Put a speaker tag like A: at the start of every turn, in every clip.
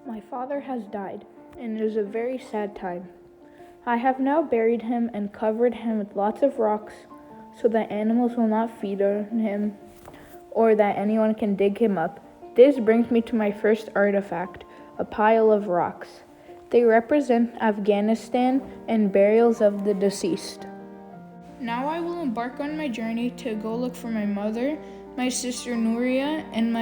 A: My father has died, and it is a very sad time. I have now buried him and covered him with lots of rocks so that animals will not feed on him or that anyone can dig him up. This brings me to my first artifact, a pile of rocks. They represent Afghanistan and burials of the deceased. Now I will embark on my journey to go look for my mother, my sister Nuria, and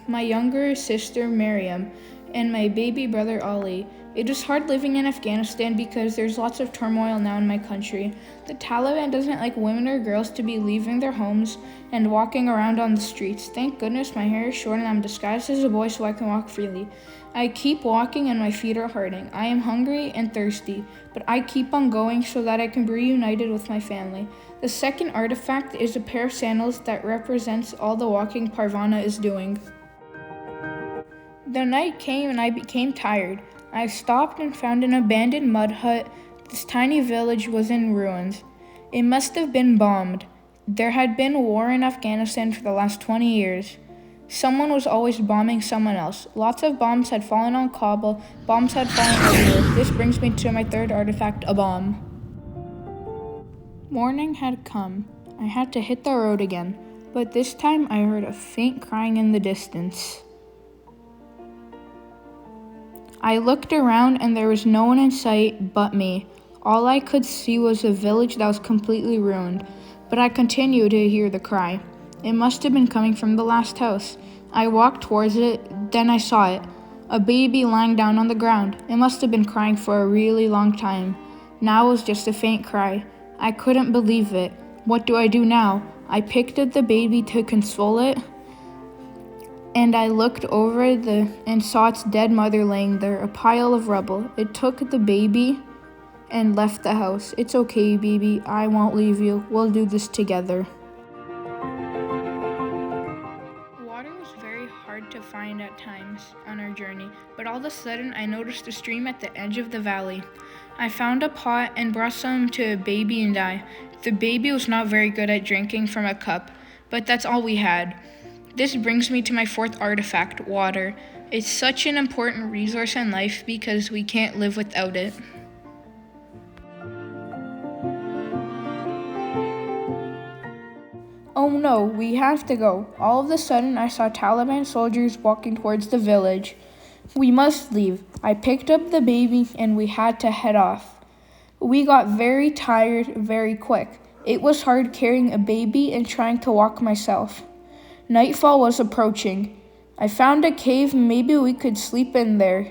A: my younger sister Miriam, and my baby brother Ali. It is hard living in Afghanistan because there's lots of turmoil now in my country. The Taliban doesn't like women or girls to be leaving their homes and walking around on the streets. Thank goodness my hair is short and I'm disguised as a boy so I can walk freely. I keep walking and my feet are hurting. I am hungry and thirsty, but I keep on going so that I can be reunited with my family. The second artifact is a pair of sandals that represents all the walking Parvana is doing. The night came and I became tired. I stopped and found an abandoned mud hut. This tiny village was in ruins. It must have been bombed. There had been a war in Afghanistan for the last 20 years. Someone was always bombing someone else. Lots of bombs had fallen on Kabul. Bombs had fallen everywhere. This brings me to my third artifact, a bomb. Morning had come. I had to hit the road again, but this time I heard a faint crying in the distance. I looked around and there was no one in sight but me. All I could see was a village that was completely ruined, but I continued to hear the cry. It must have been coming from the last house. I walked towards it, then I saw it. A baby lying down on the ground. It must have been crying for a really long time. Now it was just a faint cry. I couldn't believe it. What do I do now? I picked up the baby to console it, and I looked over and saw its dead mother laying there, a pile of rubble. It took the baby and left the house. It's okay, baby. I won't leave you. We'll do this together. Water was very hard to find at times on our journey, but all of a sudden I noticed a stream at the edge of the valley. I found a pot and brought some to a baby and I. The baby was not very good at drinking from a cup, but that's all we had. This brings me to my fourth artifact, water. It's such an important resource in life because we can't live without it. Oh no, we have to go. All of a sudden, I saw Taliban soldiers walking towards the village. We must leave. I picked up the baby and we had to head off. We got very tired very quick. It was hard carrying a baby and trying to walk myself. Nightfall was approaching. I found a cave, maybe we could sleep in there,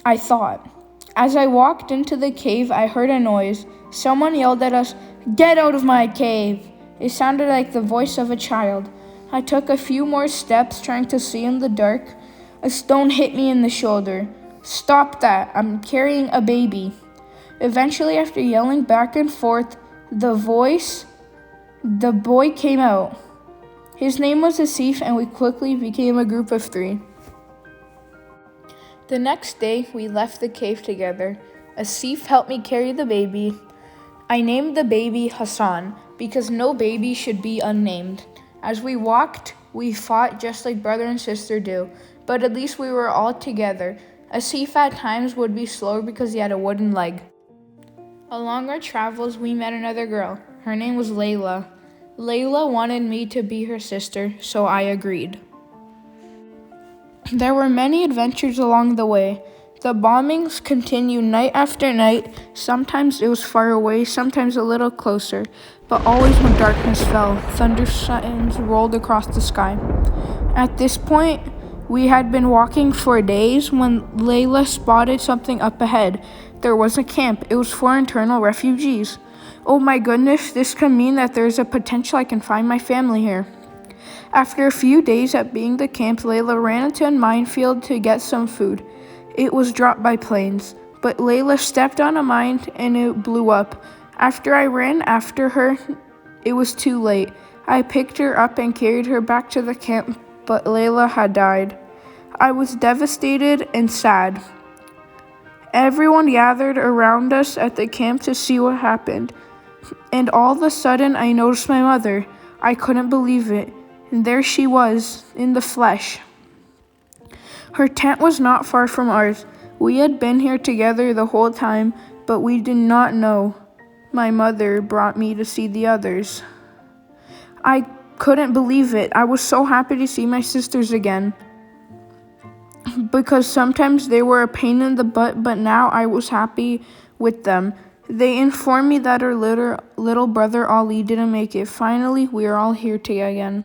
A: I thought. As I walked into the cave, I heard a noise. Someone yelled at us, "Get out of my cave!" It sounded like the voice of a child. I took a few more steps, trying to see in the dark. A stone hit me in the shoulder. "Stop that, I'm carrying a baby." Eventually, after yelling back and forth, the boy came out. His name was Asif, and we quickly became a group of 3. The next day, we left the cave together. Asif helped me carry the baby. I named the baby Hassan because no baby should be unnamed. As we walked, we fought just like brother and sister do, but at least we were all together. Asif at times would be slower because he had a wooden leg. Along our travels, we met another girl. Her name was Layla. Layla wanted me to be her sister, so I agreed. There were many adventures along the way. The bombings continued night after night. Sometimes it was far away, sometimes a little closer, but always when darkness fell, thunder signs rolled across the sky. At this point, we had been walking for days when Layla spotted something up ahead. There was a camp. It was for internal refugees. Oh my goodness, this could mean that there's a potential I can find my family here. After a few days at being the camp, Layla ran into a minefield to get some food. It was dropped by planes, but Layla stepped on a mine and it blew up. After I ran after her, it was too late. I picked her up and carried her back to the camp, but Layla had died. I was devastated and sad. Everyone gathered around us at the camp to see what happened. And all of a sudden, I noticed my mother. I couldn't believe it. And there she was, in the flesh. Her tent was not far from ours. We had been here together the whole time, but we did not know. My mother brought me to see the others. I couldn't believe it. I was so happy to see my sisters again. Because sometimes they were a pain in the butt, but now I was happy with them. They informed me that our little brother Ali didn't make it. Finally, we are all here together again.